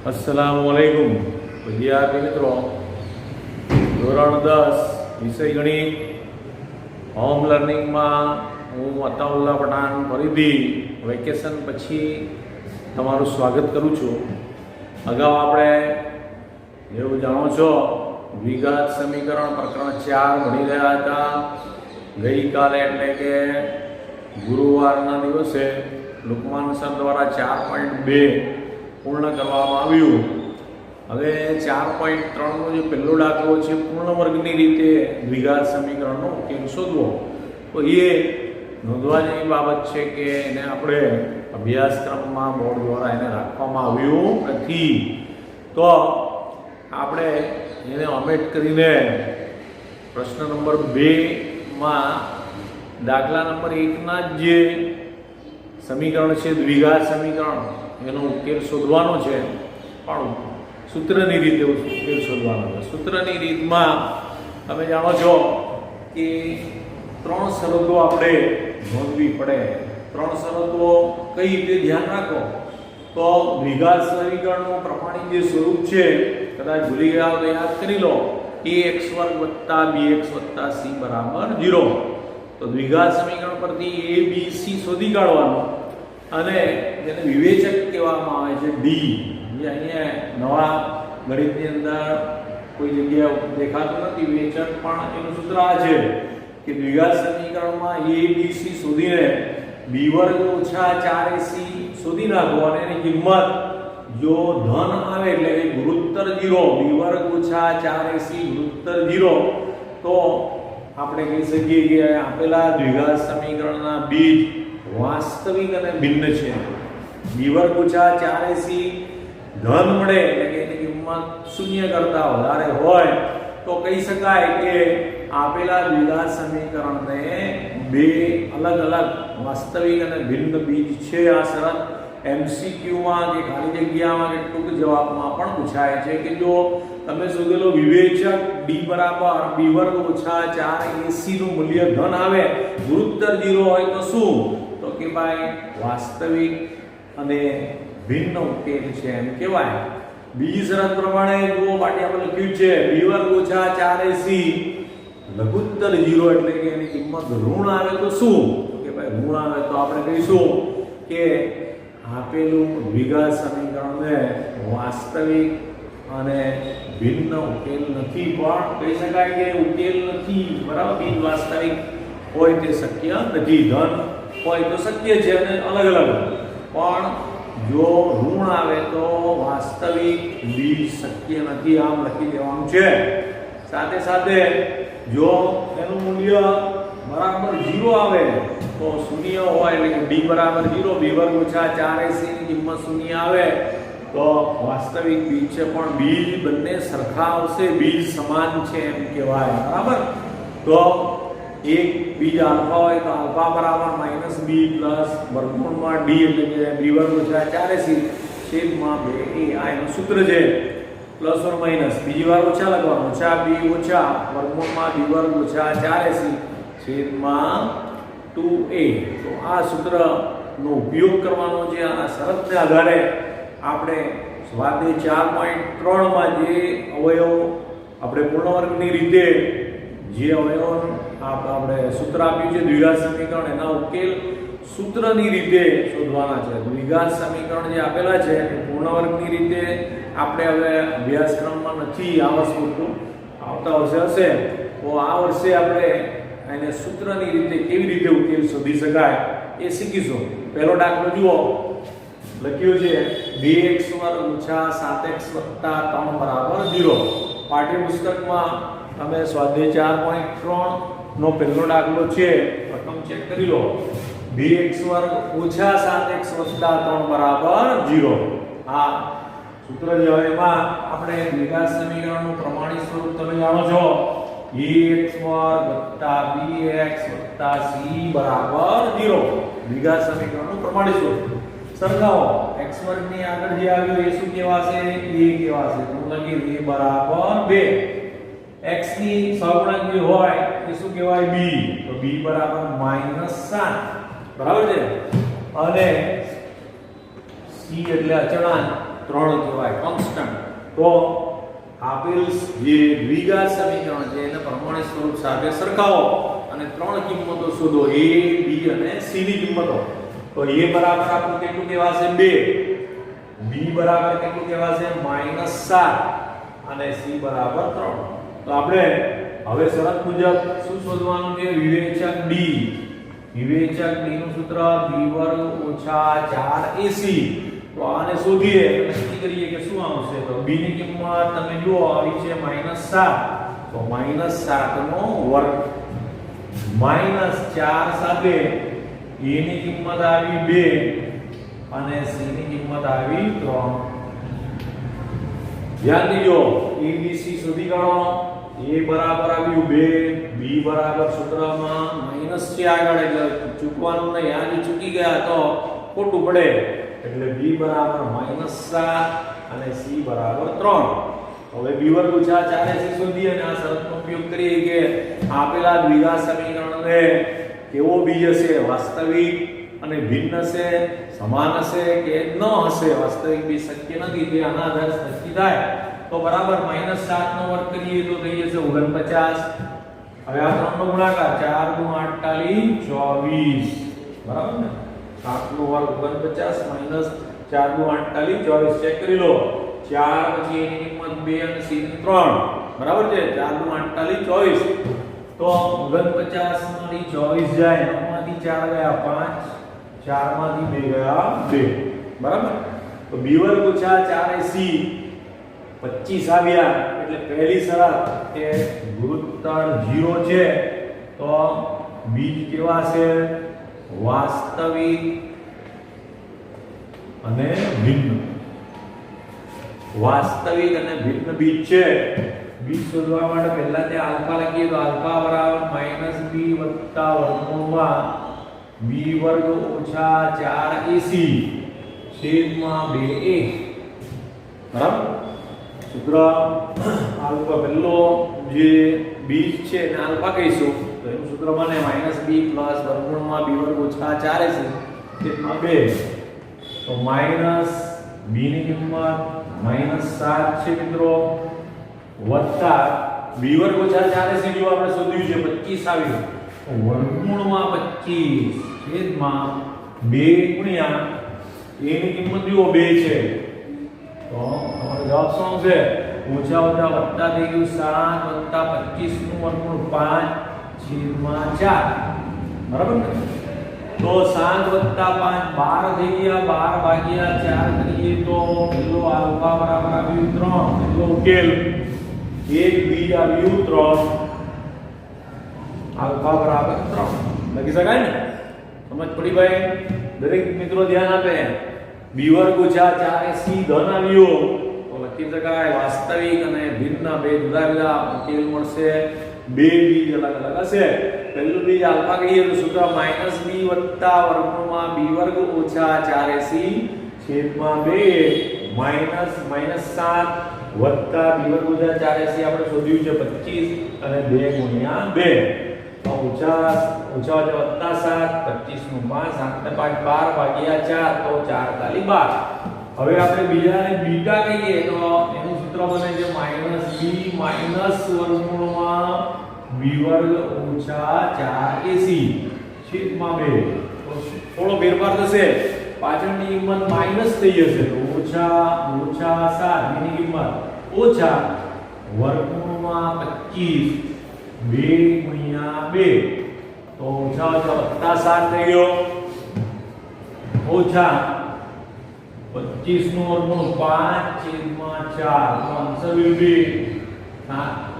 अस्सलामुअलैकुम विद्यार्थी मित्रों, ધોરણ 10 વિષય ગણિત હોમ લર્નિંગમાં હું અતાઉલ્લા પઠાણ ફરીથી વેકેશન પછી તમારું સ્વાગત કરું છું. અગાઉ આપણે જેવું જાણો છો દ્વિઘાત સમીકરણ પ્રકરણ 4 ભણી રહ્યા હતા. ગઈકાલે એટલે કે ગુરુવારના દિવસે લુકમાન સર દ્વારા 4.2 પૂર્ણ કરવામાં આવ્યું. હવે 4.3નો જે પહેલો દાખલો છે પૂર્ણ વર્ગની રીતે દ્વિઘાત સમીકરણનો ઉકેલ શોધવો, તો એ નોંધવા જેવી બાબત છે કે એને આપણે અભ્યાસક્રમમાં બોર્ડ દ્વારા એને રાખવામાં આવ્યું નથી. તો આપણે એને ઓમેટ કરીને પ્રશ્ન નંબર 2માં દાખલા નંબર 1ના જે સમીકરણ છે દ્વિઘાત સમીકરણ એનો ઉકેલ શોધવાનો છે, પણ સૂત્રની રીતે ઉકેલ શોધવાનો છે. સૂત્રની રીતમાં તમે જાણો છો કે 3 શરતો આપણે નોંધવી પડે. 3 શરતો કઈ રીતે ધ્યાન રાખો તો દ્વિઘાત સમીકરણનું પ્રમાણિત જે સ્વરૂપ છે, કદાચ ભૂલી ગયા તો યાદ કરી લો, ax² + bx + c = 0. તો દ્વિઘાત સમીકરણ પરથી a b c શોધી કાઢવાનું અને જેને વિવેચક કહેવામાં આવે છે d, જે અહીંયા નવા ગણિતની અંદર કોઈ જગ્યાએ દેખાતું નથી. વિવેચક પણ એનું સૂત્ર આ છે કે દ્વિઘાત સમીકરણમાં a b c શોધીને b² - 4ac શોધી નાખો અને એની કિંમત જો ધન આવે એટલે કે ગુણોત્તર 0, b² - 4ac ગુણોત્તર 0, તો આપણે કહી શકીએ કે આપેલા દ્વિઘાત સમીકરણના બીજ વાસ્તવિક અને ભિન્ન છે. b² - 4ac ધન મળે એટલે કે એની કિંમત 0 કરતા વધારે હોય તો કહી શકાય કે આપેલા દ્વિઘાત સમીકરણને બે અલગ અલગ વાસ્તવિક અને ભિન્ન બીજ છે. આ શરત MCQમાં કે ખાલી જગ્યામાં કે ટૂંક જવાબમાં પણ પૂછાય છે કે જો તમે શોધેલો વિવેચક d = b² - 4ac નું મૂલ્ય ધન આવે, ગુણોત્તર 0 હોય તો શું? તો કે ભાઈ વાસ્તવિક અને ભિન્ન ઉકેલ છે એમ કહેવાય. બીજી શરત પ્રમાણે જુઓ, પાટી આપણે લખ્યું છે b² - 4ac લઘુત્તર 0 એટલે કે એની કિંમત ઋણ આવે તો શું? તો કે ભાઈ ઋણ આવે તો આપણે કહીશું કે આપેલું દ્વિઘાત સમીકરણને વાસ્તવિક અને ભિન્ન ઉકેલ નથી, પણ કહી શકાય કે ઉકેલ નથી, બરાબર. બિન વાસ્તવિક હોય તે શક્ય નથી, ધન હોય તો શક્ય છે અને અલગ અલગ, પણ જો ઋણ આવે તો વાસ્તવિક બીજ શક્ય નથી, આમ લખી દેવાનું છે. સાથે સાથે જો એનું મૂલ્ય બરાબર 0 આવે તો 0 હોય એટલે કે d = 0, b² - 4ac ની કિંમત 0 આવે તો વાસ્તવિક બીજ છે, પણ બીજ બંને સરખા આવશે, બીજ સમાન છે એમ કહેવાય, બરાબર. તો એક બીજ આલ્ફા હોય તો આલ્ફા બરાબર -b + √ d એટલે કે b² - 4ac છેદમાં 2a. આ એનું સૂત્ર છે, પ્લસ ઓર માઈનસ. બીજી વાર ઓછા લખવાનું, -b - b² - 4ac છેદમાં 2a. તો આ સૂત્રનો ઉપયોગ કરવાનો છે. આ શરતને આધારે આપણે સ્વાધ્યાય 4.3માં જે અવયવ આપણે પૂર્ણ વર્ગની રીતે જે અવયવ આપણે સૂત્ર આપ્યું છે દ્વિઘાત સમીકરણ, એના ઉકેલ સૂત્રની રીતે શોધવાના છે. દ્વિઘાત સમીકરણ જે આપેલા છે એ પૂર્ણ વર્ગની રીતે આપણે હવે અભ્યાસક્રમમાં નથી આ વર્ષ પૂરતું, આવતા વર્ષે હશે તો આ વર્ષે આપણે એને સૂત્રની રીતે કેવી રીતે ઉકેલ શોધી શકાય એ શીખીશું. પહેલો દાખલો જુઓ, લખ્યું છે 2x² - 7x + 3 = 0. પાઠ્યપુસ્તકમાં તમે સ્વાધ્યાય 4.3 નો પહેલો દાખલો છે, પ્રથમ ચેક કરી લો. 2x² - 7x + 3 = 0. આ સૂત્ર જે હોય એમાં આપણે દ્વિઘાત સમીકરણનું પ્રમાણિત સ્વરૂપ તમે જાણો છો, ax² + bx + c = 0. દ્વિઘાત સમીકરણનું પ્રમાણિત સ્વરૂપ સરખાવો. x² ની આગળ જે આવ્યું એ શું કહેવાશે? a કહેવાશે. તો લખી a = 2. x ની સહગુણક જે હોય એ શું કહેવાય? b. તો b = -7, બરાબર છે. અને c એટલે અચળાંક 3 કહેવાય કોન્સ્ટન્ટ. તો આપેલ જે દ્વિઘાત સમીકરણ છે એને પ્રમાણે સ્વરૂપ સાથે સરખાવો અને 3 કિંમતો શોધો, a b અને c ની કિંમતો. તો a બરાબર આપણું કેટલું કહેવાશે 2, b બરાબર કેટલું કહેવાશે -7 અને c બરાબર 3. તો આપણે હવે શરત મુજબ શું શોધવાનું છે? વિવેચક d. વિવેચક d નું સૂત્ર b² - 4ac. તો આને શોધીએ, નક્કી કરીએ કે શું આવશે. તો b ની કિંમત તમે જુઓ આવી છે -7, તો -7 નો વર્ગ -4 સાથે a ની કિંમત આવી 2 અને c ની કિંમત આવી 3. ધ્યાન દીજો, abc શોધી કાઢો. a બરાબર આવ્યું 2, b બરાબર સૂત્રમાં માઈનસ છે આગળ, એટલે ચૂકવાનું નહીં. આ જો ચૂકી ગયા તો ખોટું પડે, એટલે b બરાબર -7 અને c બરાબર 3. હવે b² - 4ac શોધીએ અને આ શરતનો ઉપયોગ કરીએ કે આપેલા દ્વિઘાત સમીકરણને કેવો બીજ હશે? વાસ્તવિક અને ભિન્ન હશે, સમાન હશે કે ન હશે? વાસ્તવિક બીજ શક્ય નથી, તે આના આધારે નક્કી થાય. તો બરાબર -7 નો વર્ગ કરીએ તો થઈ જશે 49. હવે આ 3 નો ગુણાકાર 4 × 8 = 24. બરાબર ને? 7 નો વર્ગ 49 - 4 × 8 = 24. ચેક કરી લો. 4 પછી એની કિંમત 2 અને c ની 3. બરાબર છે? 4 × 8 = 24. તો 49 માંથી 24 જાય, 9 માંથી 4 ગયા 5, 4 માંથી 2 ગયા 2. બરાબર? તો b² - 4ac 25 આવ્યા. એટલે પહેલી શરત કે ગુરુત્તર 0 છે, તો બીજ કેવા છે? વાસ્તવિક અને ભિન્ન. વાસ્તવિક અને ભિન્ન બીજ છે. બીજ શોધવા માટે પહેલા તે આલ્ફા લખીએ, તો આલ્ફા બરાબર -b + b² - 4ac છેદમાં 2a. બરાબર? સૂત્ર આલ્ફા, પહેલો જે બીજ છે એને આલ્ફા કહીશું, તો એનું સૂત્ર બને -b + b² - 4ac છેદમાં 2. તો b ની કિંમત -7 છે મિત્રો, વત્તા b² - 4ac જો આપણે શોધ્યું છે 25 આવ્યું, તો વર્ગમૂળમાં 25 છેદમાં 2 ગુણ્યા a ની કિંમત જુઓ 2 છે, તો તમારો જવાબ શું છે? ઓછા ઓછા વત્તા થઈ ગયું 7 + 25 નું વર્ગમૂળ 5 છેદમાં 4. બરાબર ને? તો 7 + 5 12 થઈ ગયા. 12 / 4 કરીએ તો પેલો આલ્ફા બરાબર આવ્યું 3. પેલો ઉકેલ એક બીજ આવ્યું 3, આલ્ફા બરાબર 3 લખી શકાય ને? સમજ પડી ભાઈ? દરેક મિત્રો ધ્યાન આપે. b² - 4ac ધન આવ્યો તો લખી શકાય વાસ્તવિક અને ભિન્ન, બે જુદા જુદા ઉકેલ મળશે. બે બીજ અલગ અલગ હશે. પહેલું બીજ આલ્ફા કહીએ તો સૂત્ર -b + b² - 4ac છેદમાં 2 -7 વત્તા b² - 4ac આપણે શોધ્યું છે 25 અને 2 ગુણ્યા 2. તો ઓછા વત્તા 7 25 નું 5 7 ને 5 12 / 4 તો 4 × 12. હવે આપણે બીજાને બીટા કહીએ તો એનું સૂત્ર બને છે -b - b² - 4ac છેદમાં 2. તો થોડો ફેરફાર થશે, પાછળની કિંમત માઈનસ થઈ જશે, તો ઓછા 7 ની કિંમત ઓછા વર્ગમૂળમાં 25 2 ગુણ્યા 2, તો ઓછા વત્તા 7 થઈ ગયો, ઓછા 25 નું વર્ગમૂળ 5 છેદમાં 4. તો આન્સર વિલ બી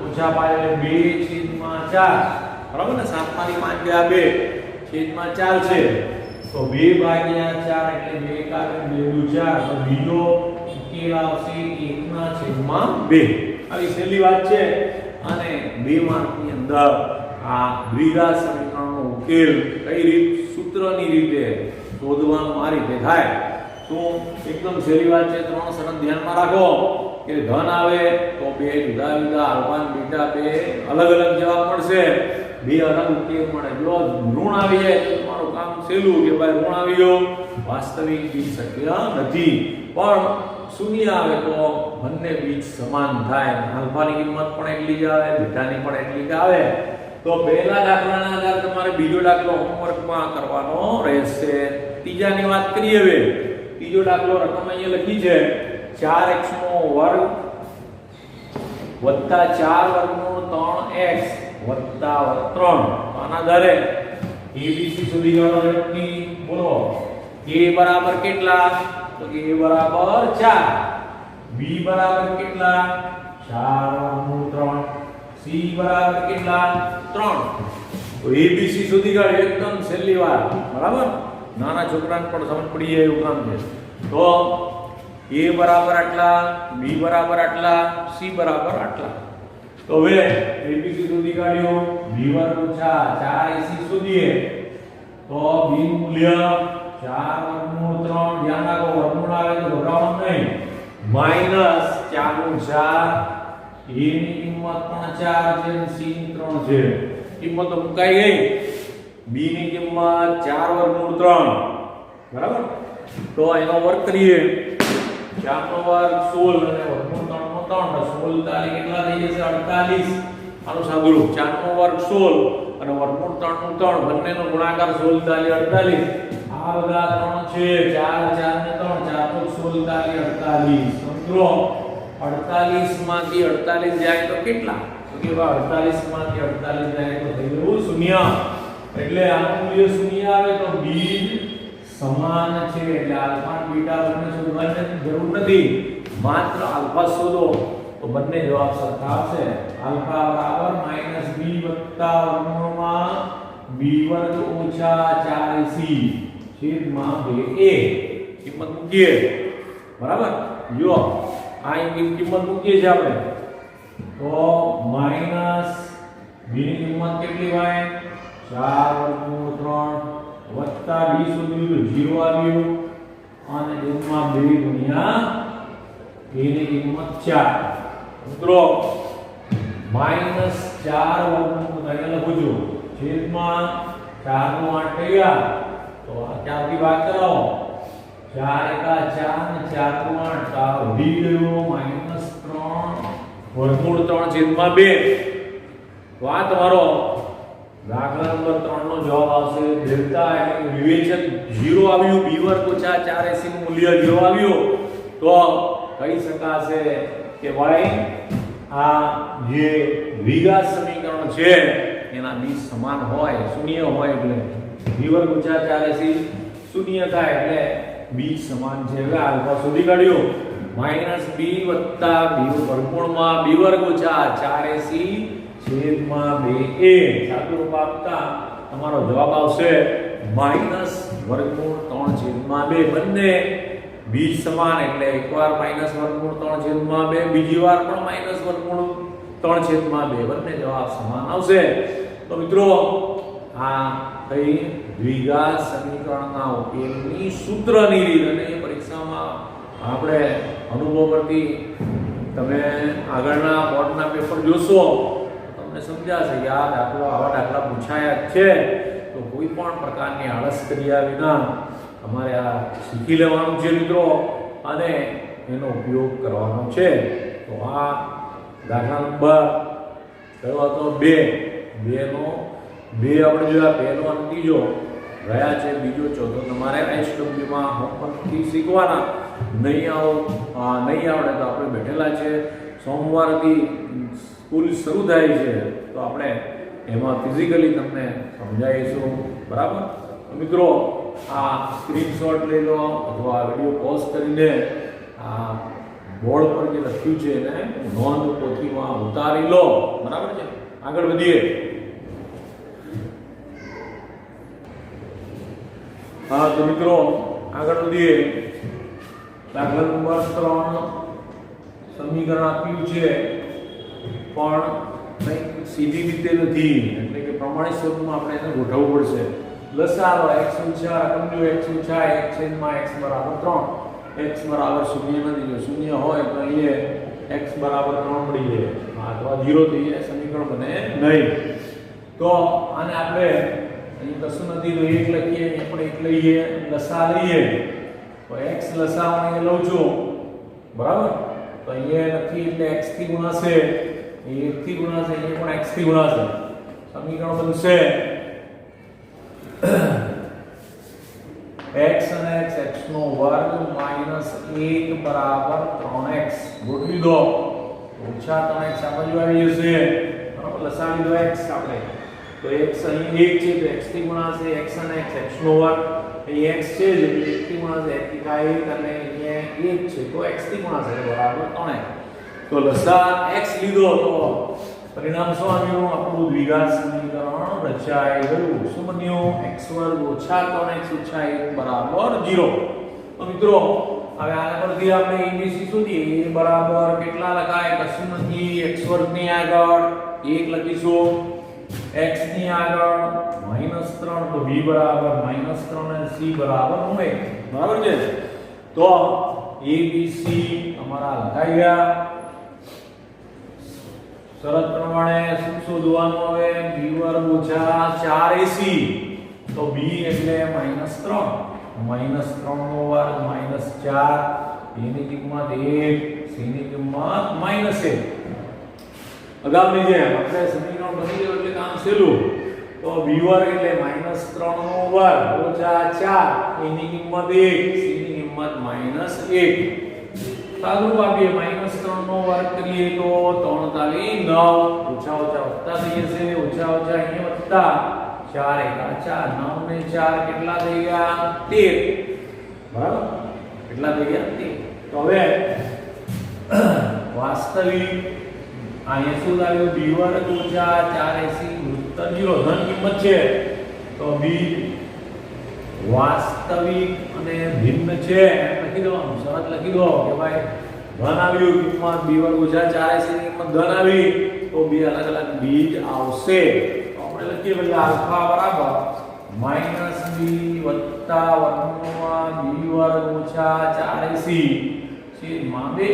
ઓછા 5 એટલે 2 છેદમાં 4. બરાબર ને? 7 માંથી 5 ગયા 2 છેદમાં 4 છે, તો 2 / 4 એટલે 2 × 2 = 4. તો બીજો ઉકેલ આવશે 1/2. આવી સહેલી વાત છે. અને 2 માર્કની અંદર આ દ્વિઘાત સમીકરણનો ઉકેલ કઈ રીત, સૂત્રની રીતે શોધવાનું આ રીતે થાય. તો એકદમ સહેલી વાત છે. 3 શરત ધ્યાનમાં રાખો કે ધન આવે તો 2 જુદા જુદા આલ્ફા અને બીટા 2 અલગ અલગ જવાબ મળશે, 2 અલગ ઉકેલ મળે. જો ઋણ આવી જાય તો તમારું કામ સહેલું કે ભાઈ ઋણ આવી ગયો, વાસ્તવિક બી શક્ય નથી. પણ શૂન્ય આવે તો બંને બીજ સમાન થાય. આલ્ફાની કિંમત પણ એટલી જ આવે, બીટાની પણ એટલી જ આવે. તો પહેલા દાખલાના આધારે તમારે બીજો દાખલો હોમવર્કમાં કરવાનો રહેશે. ત્રીજાની વાત કરીએ. હવે ત્રીજો દાખલો રકમ અહીંયા લખી છે 4x નો વર્ગ વત્તા 4 વર્ગમૂળ 3x વત્તા 3. આના આધારે abc સુધી ગણતરી બોલો. a બરાબર કેટલા? તો a બરાબર 4, b બરાબર કેટલા? 4 વર્ગમૂળ 3, c બરાબર કેટલા? 3. તો abc સુધી ગાળ એકદમ છેલ્લી વાર, બરાબર? નાના છોકરાને પણ સમજ પડી જાય એવું કામ છે. તો a બરાબર આટલા, b બરાબર આટલા, c બરાબર આટલા. તો હવે abc સુધી કાઢ્યો, b વર્ગ ઓછા 4ac શોધીએ. તો b નું મૂલ્ય 4 વર્ગમૂળ 3, ધ્યાન રાખો વર્ગમૂળ આવે તો ઘટાડવાનું નહીં, માઈનસ 4 નું 4, a ની કિંમત પણ 4 છે અને c ની 3 છે. કિંમત તો મુકાઈ ગઈ. b ની કિંમત 4 વર્ગમૂળ 3, બરાબર? તો એનો વર્ગ કરીએ. 4 નો વર્ગ 16 અને વર્ગમૂળ 3 નો 3, 16 તાલી કેટલા થઈ જશે? 48. આનું સાદુરૂપ 4 નો વર્ગ 16 અને વર્ગમૂળ 3 નું 3, બંનેનો ગુણાકાર 16 તાલી 48. આ બધા 3 છે, 4 4 ને 3, 4 તો 16 તાલી 48. મિત્રો 48 માંથી 48 જાય તો કેટલા? તો કે 48 માંથી 48 જાય તો થઈ ગયું શૂન્ય. એટલે આનું મૂલ્ય શૂન્ય આવે તો બીજ સમાન છે. એટલે આલ્ફા અને બીટા બંને શોધવાની જરૂર નથી, માત્ર આલ્ફા શોધો તો બંને જવાબ સરખા આવશે. આલ્ફા બરાબર -b વત્તા વર્ગમૂળમાં b વર્ગ ઓછા 4ac છેદમાં 2a. કિંમત મૂકીએ, બરાબર? જો આ કિંમત મૂકીએ છે આપણે તો માઈનસ b ની કિંમત કેટલી હોય? 4 વર્ગમૂળ 3 વત્તા b સુધી 0 આવ્યું અને છેદમાં 2 ગુણ્યા a ની કિંમત 4. મિત્રો -4 વર્ગમૂળ અહીંયા લખું છું છેદમાં 4 નો 8 થઈ ગયા તો આ 4 થી ભાગ કરાવો. 4 એકા 4 ને 4 નો 8 આ વધી ગયો -3 વર્ગમૂળ 3 છેદમાં 2. તો આ તમારો દાખલા નંબર 3 નો જવાબ આવશે. ડેલ્ટા એટલે વિવેચન 0 આવ્યું, b વર્ગ ઓછા 4ac નું મૂલ્ય 0 આવ્યું તો કહી શકાશે કે ભાઈ આ જે દ્વિઘાત સમીકરણ છે એના બીજ સમાન હોય, શૂન્ય હોય એટલે b વર્ગ ઓછા 4ac શૂન્ય થાય એટલે બીજ સમાન છે. હવે આલ્ફા શોધી કાઢ્યો. -b વત્તા b વર્ગમૂળમાં b વર્ગ ઓછા 4ac છેદમાં 2a. સાદુરૂપ આપતા તમારો જવાબ આવશે માઈનસ વર્ગમૂળ 3 છેદમાં 2. બંને બીજ સમાન એટલે એકવાર માઈનસ વર્ગમૂળ 3 છેદમાં 2, બીજી વાર પણ માઈનસ વર્ગમૂળ 3 છેદમાં 2. બંને જવાબ સમાન આવશે. તો મિત્રો આ કઈ દ્વિઘાત સમીકરણના ઉકેલની સૂત્રની રીત, અને એ પરીક્ષામાં આપણે અનુભવ પરથી તમે આગળના બોર્ડના પેપર જોશો તમને સમજાશે કે આ દાખલો આવા દાખલા પૂછાયા છે. તો કોઈ પણ પ્રકારની આળસ કર્યા વિના તમારે આ શીખી લેવાનું છે મિત્રો, અને એનો ઉપયોગ કરવાનો છે. તો આ દાખલા નંબર કયો હતો? 2 નો 2 આપણે જોયા, પહેલો અને ત્રીજો રહ્યા છે. બીજો ચોથો તમારે SW માં હોમવર્કથી શીખવાના. નહીં આવડે તો આપણે બેઠેલા છે, સોમવારથી સ્કૂલ શરૂ થાય છે તો આપણે એમાં ફિઝિકલી તમને સમજાવીશું, બરાબર? મિત્રો આ સ્ક્રીનશોટ લઈ લો અથવા વિડીયો પોઝ કરીને આ બોર્ડ પર જે લખ્યું છે એને નોંધ પોથીમાં ઉતારી લો, બરાબર છે? આગળ વધીએ. હા તો મિત્રો આગળ વધીએ. દાખલા નંબર 3 સમીકરણ આપ્યું છે પણ કંઈક સીધી રીતે નથી, એટલે કે પ્રમાણિત સ્વરૂપમાં આપણે એને ગોઠવવું પડશે. લસાઅ x ઓછા રકમ જો x ઓછા 1 છેદમાં x બરાબર 3. x બરાબર 0 નથી, જો 0 હોય તો અહીંયા x બરાબર 3 મળી જાય અથવા 0 થઈ જાય, સમીકરણ બને નહીં. તો આને આપણે અહીં કશું નથી તો 1 લખીએ, અહીં પણ 1 લઈએ, લસાઅ લઈએ તો x લસાઅ હું લઉં છું બરાબર. તો અહીંયા નથી એટલે x થી ગુણાશે, એ 1 થી ગુણાશે, અહીંયા પણ x થી ગુણાશે. સમીકરણ બનશે x અને x નો વર્ગ માઈનસ 1 બરાબર 3x. ગોઠવી દો. ઓછા 3x આ બાજુ આવી જશે. બરાબર, લસાડી દો x આપણે. તો x અહીં 1 છે તો x થી ગુણાશે, x અને x નો વર્ગ. અહીં x છે એટલે 1 થી ગુણાશે, 1 થી થાય 1 અને અહીંયા 1 છે તો x થી ગુણાશે બરાબર 3x. તો લસા x લીધો તો પરિણામ શું આવ્યું? આપણું દ્વિઘાત સમીકરણ રચાઈ ગયું. શું બન્યું? x2 ઓછા 3x ઓછા 1 બરાબર 0. તો મિત્રો હવે આના પરથી આપણે ABC શોધીએ. a બરાબર કેટલા લખાય? કશું નથી. x2 ની આગળ 1 લખીશું, x ની આગળ -3 તો b બરાબર -3 અને c બરાબર 1. બરાબર છે. તો ABC અમારા લખાઈ ગયા. શરત પ્રમાણે શું શોધવાનું હવે? b વર્ગ ઓછા 4ac. તો b એટલે -3 નો વર્ગ -4, a ની કિંમત 1, c ની કિંમત -1. અગાઉની જેમ આપણે સમીકરણ બની ગયું એટલે કામ સહેલું. તો b વર્ગ એટલે -3 નો વર્ગ ઓછા 4, a ની કિંમત 1, c ની કિંમત -1. સાદુરૂપ આપીએ. -3 નો વર્ગ કરીએ તો 3 તાલી 9, ઓછા ઓછા વત્તા થઈ જશે, ઓછા ઓછા અહીંયા વત્તા 4 એકા 4, 9 ને 4 કેટલા થઈ ગયા? 13. બરાબર, કેટલા થઈ ગયા? 13. તો હવે વાસ્તવિક અહીંયા શું આવ્યું? b વર્ગ ઓછા 4ac ગુણોત્તર 0. ધન કિંમત છે તો b વાસ્તવિક અને ભિન્ન છે લખી દો. શરત લખી દો કે ભાઈ ધન આવ્યું કિંમત b વર્ગ ઓછા 4ac ની કિંમત ધન આવી તો બે અલગ અલગ બીજ આવશે. તો આપણે લખીએ ભાઈ આલ્ફા બરાબર -b વત્તા વર્ગમૂળમાં b વર્ગ ઓછા 4ac છેદમાં 2.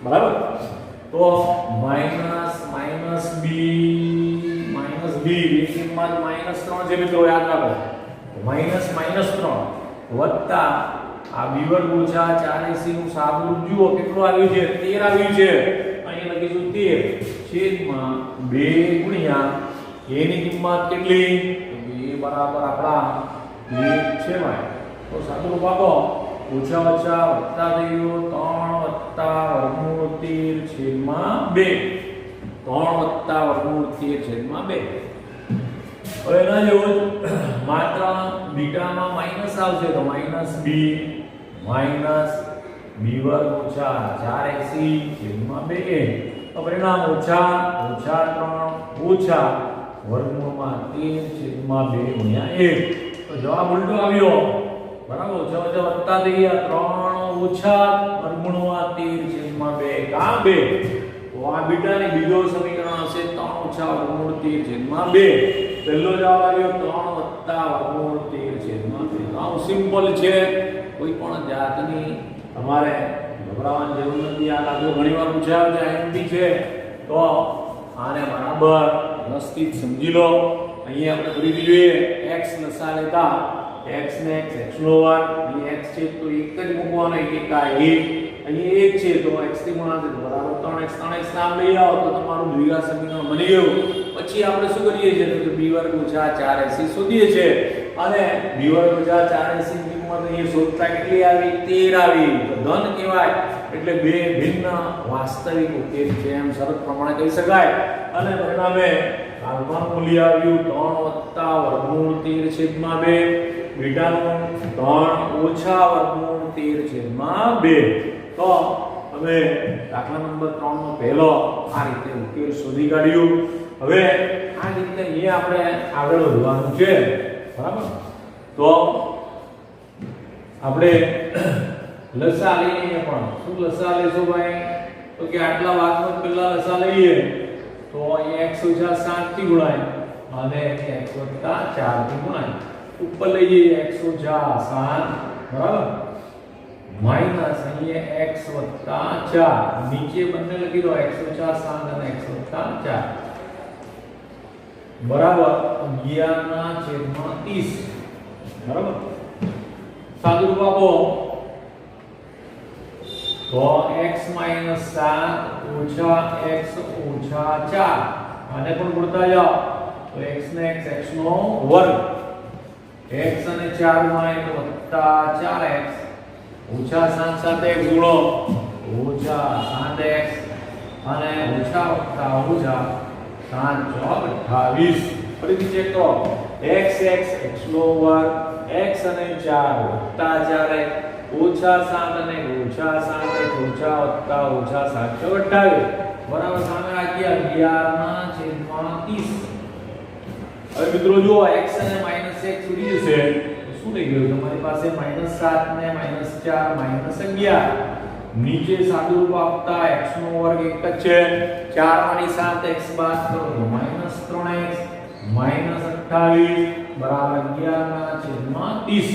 બરાબર. તો -b ની કિંમત -3 છે મિત્રો, યાદ રાખો. -3 વત્તા આ b વર્ગ ઓછા 4ac નું સાદુરૂપ જુઓ કેટલું આવ્યું છે? 13 આવ્યું છે. અહીંયા લખીશું 13 છેદમાં 2 ગુણ્યા a ની કિંમત કેટલી? તો 2 બરાબર આપણા 1 છે ભાઈ. તો સાદુરૂપ આપો. ઓછા ઓછા વત્તા થઈ ગયો 3 વત્તા વર્ગમૂળ 13 છેદમાં 2. 3 વત્તા વર્ગમૂળ 13 છેદમાં 2. હવે એના જેવું માત્ર બીટામાં માઈનસ આવશે તો -b વર્ગ ઓછા 4ac છેદમાં 2. તો પરિણામ ઓછા 3 ઓછા વર્ગમૂળમાં 13 છેદમાં 2 ગુણ્યા 1. તો જવાબ ઉલટો આવ્યો. બરાબર, ઓછા ઓછા વત્તા થઈ ગયા 3 ઓછા વર્ગમૂળમાં 13 છેદમાં 2 કાં 2. તો આ બીટાની બીજો સમીકરણ હશે 3 ઓછા વર્ગમૂળ 13 છેદમાં 2. પહેલો જવાબ આવ્યો 3 વત્તા વર્ગમૂળ 13 છેદમાં 2. આવું સિમ્પલ છે, કોઈ પણ જાતની તમારે ગભરાવાની જરૂર નથી. આ લાગુ ઘણીવાર પૂછાય છે, એમપી છે. તો આને બરાબર વ્યવસ્થિત સમજી લો. અહીંયા આપણે ફરીથી જોઈએ x લસા લેતા x ને x નો વર્ગ, અહીં x છે તો 1 જ મૂકવાનો, 1 એકા 1. અહીં 1 છે તો x થી ગુણાશે તો બરાબર 3x. 3x નામ લઈ આવો તો તમારું દ્વિઘાત સમીકરણ બની ગયું. પછી આપણે શું કરીએ છીએ તો b વર્ગ ઓછા 4ac શોધીએ છીએ અને b વર્ગ ઓછા 4ac ની કિંમત અહીં શોધતા કેટલી આવી? 13 આવી. તો ધન કહેવાય એટલે બે ભિન્ન વાસ્તવિક ઉકેલ છે એમ શરત પ્રમાણે કહી શકાય. અને પરિણામે આલ્ફાનું મૂલ્ય આવ્યું 3 વત્તા વર્ગમૂળ 13 છેદમાં 2, બીટાનું 3 ઓછા વર્ગમૂળ 13 છેદમાં 2. તો હવે દાખલા નંબર 3 નો પહેલો આ રીતે ઉકેલ શોધી કાઢ્યું. હવે આ રીતે અહીંયા આપણે આગળ વધવાનું છે. બરાબર. તો આપણે લસા લઈએ પણ શું લસા લેશો ભાઈ? તો કે આટલા ભાગમાં પહેલા લસા લઈએ તો અહીં x ઓછા 7 થી ગુણાય અને x વત્તા 4 થી ગુણાય. ઉપર લઈ જઈએ x ઓછા 7 બરાબર માઈનસ અહીંયા x વત્તા 4, નીચે બંને લખી દો x ઓછા 7 અને x વત્તા 4 બરાબર 11/30. બરાબર. સાદુરૂપ આપો તો x - 7 ઓછા x ઓછા 4 આને પણ ગુણતા જાઓ તો x ને x નો વર્ગ x અને 4 માં એટલે વત્તા 4x ઓછા 7 સાથે ગુણો ઓછા 7x અને ઓછા વત્તા ઓછા 7 ચોક 28 ફરીથી ચેક કરો x નો વર્ગ x અને 4 વત્તા 4x ઓછા 7 અને ઓછા 7x ઓછા વત્તા ઓછા 7 ચોક 28 બરાબર સામે રાખીએ 11/30 હવે મિત્રો જો x અને -x ઉડી જશે તો શું થઈ ગયું તમારી પાસે -7 ને -4 -11 નીચે સાદું રૂપ આપતા x નો વર્ગ એક જ છે 4 માંથી 7x બાદ કરો તો -3x -28 બરાબર 11/30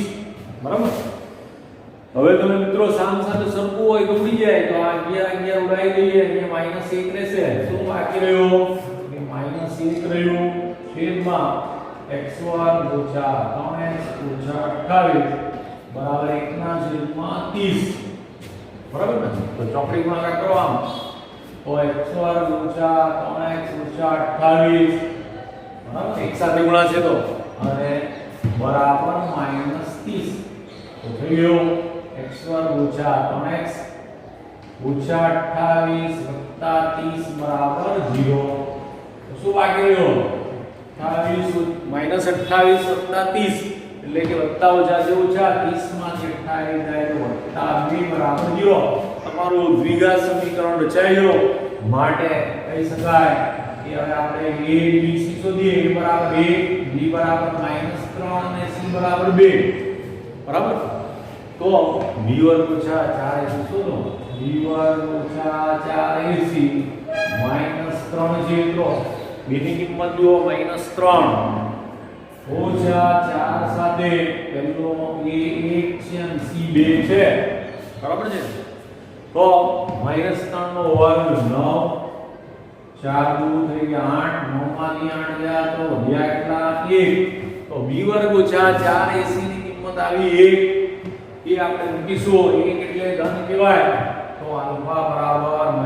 બરાબર હવે તમે મિત્રો સામ સાથે સરખું હોય તો ઉડી જાય તો આ 11 ઉડાઈ દઈએ અહીંયા -1 રહેશે શું બાકી રહ્યો કે -1 રહ્યું છેદમાં x2 - 3x - 28 બરાબર 1/30 બરાબર ને તો ચોકડી ગુણાકાર કરો આમ તો x2 - 3x - 28 બરાબર એક સાથે ગુણાશે તો અને બરાબર -30 તો થઈ ગયો x2 - 3x - 28 + 30 બરાબર 0 તો શું બાકી રહ્યો 28 - 30 એટલે કે વત્તા ઓછા છે ઓછા 30 માંથી 28 જાય તો વત્તા 2 બરાબર 0 તમારું દ્વિઘાત સમીકરણ રચાઈ ગયું માટે કહી શકાય કે હવે આપણે a b c શોધીએ a બરાબર 1 b બરાબર -3 અને c બરાબર 2 બરાબર તો b વર્ગ ઓછા 4ac શોધો b વર્ગ ઓછા 4ac -3 છે તો b ની કિંમત જુઓ -3 ઓછા 4 સાથે પેલો a 1 છે અને c 2 છે બરાબર છે તો -3 નો વર્ગ 9 4 દૂ થઈ ગયા 8 9 માંથી 8 ગયા તો વધ્યા કેટલા 1 તો b વર્ગ ઓછા 4ac ની કિંમત આવી 1 એ આપણે મૂકીશું 1 એટલે ધન કહેવાય તો આલ્ફા બરાબર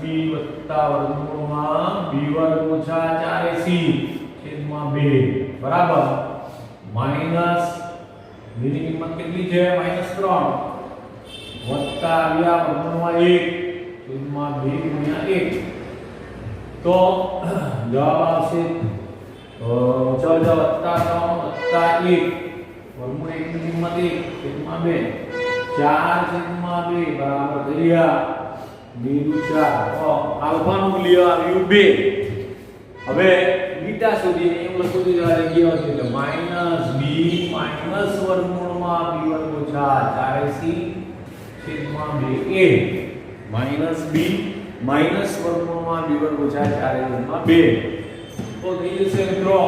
-b વત્તા વર્ગમૂળમાં b વર્ગ ઓછા 4ac છેદમાં 2 બરાબર માઈનસ b ની કિંમત કેટલી છે -3 વત્તા આવ્યા વર્ગમૂળમાં 1 છેદમાં 2 ગુણ્યા 1 તો જવાબ આવશે ઓછા વત્તા 3 વત્તા 1 વર્ગમૂળ 1 ની કિંમત 1 છેદમાં 2 4 છેદમાં 2 બરાબર કર્યા 2 નું 4 તો આલ્ફા નું મૂલ્ય આવ્યું 2 હવે બીટા શોધીએ એમ લખું તો જરા જગ્યા છે એટલે -b માઈનસ વર્ગમૂળમાં b વર્ગ ઓછા 4ac છેદમાં 2a -b માઈનસ વર્ગમૂળમાં b વર્ગ ઓછા 4a છેદમાં 2 તો થઈ જશે મિત્રો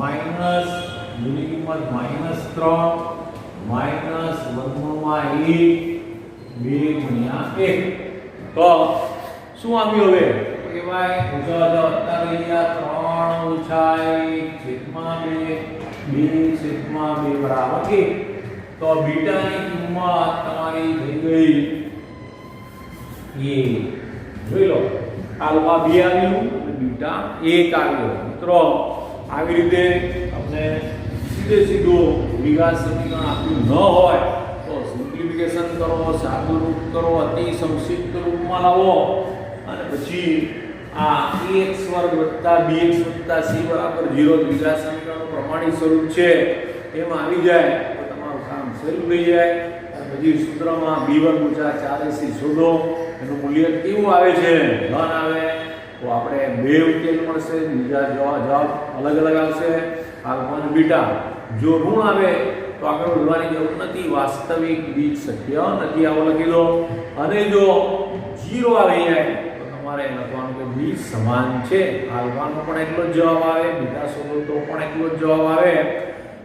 માઈનસ b ની કિંમત -3 માઈનસ વર્ગમૂળમાં 1 2 ગુણ્યા 1 તો શું આવ્યું હવે કે ભાઈ ઓછા વત્તા રહી ગયા 3 ઓછા 1 છેદમાં 2 2 છેદમાં 2 બરાબર 1 તો બીટા ની કિંમત તમારી થઈ ગઈ a જોઈ લો આલ્ફા 2 આવ્યું અને બીટા 1 આવ્યો મિત્રો આવી રીતે આપણે સીધું દ્વિઘાત સમીકરણ આપ્યું ન હોય તો સિમ્પ્લિફિકેશન કરો સાદું રૂપ કરો અતિ સંક્ષિપ્ત રૂપમાં લાવો અને પછી આ ax² + bx + c = 0 દ્વિઘાત સમીકરણનું પ્રમાણિત સ્વરૂપ છે એમાં આવી જાય તો તમારું કામ શરૂ થઈ જાય અને પછી સૂત્રમાં b વર્ગ ઓછા 4ac શોધો એનું મૂલ્ય કેવું આવે છે ધન આવે તો આપણે બે ઉકેલ મળશે બીજા જવાબ અલગ અલગ આવશે આલ્ફા અને બીટા જો ઋણ આવે તો આગળ વધવાની જરૂર નથી વાસ્તવિક બીજ શક્ય નથી આવો લખી દો અને જો 0 આવી જાય તો તમારે લખવાનું કે બીજ સમાન છે આલ્ફાનો પણ એટલો જ જવાબ આવે બીટા શોધો તો પણ એટલો જ જવાબ આવે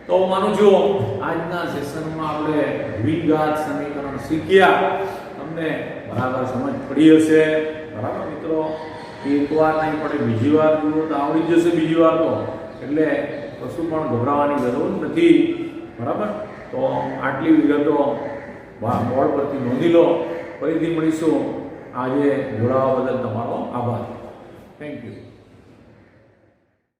તો માનું છું આજના સેશનમાં આપણે દ્વિઘાત સમીકરણ શીખ્યા તમને બરાબર સમજ પડી હશે બરાબર મિત્રો એકવાર નહીં પડે બીજી વાર જુઓ તો આવડી જશે બીજી વાર તો એટલે કશું પણ ગભરાવાની જરૂર નથી બરાબર તો આટલી વિગતો બોર્ડ પરથી નોંધી લો ફરીથી મળીશું. આજે જોડાવા બદલ તમારો આભાર. Thank you.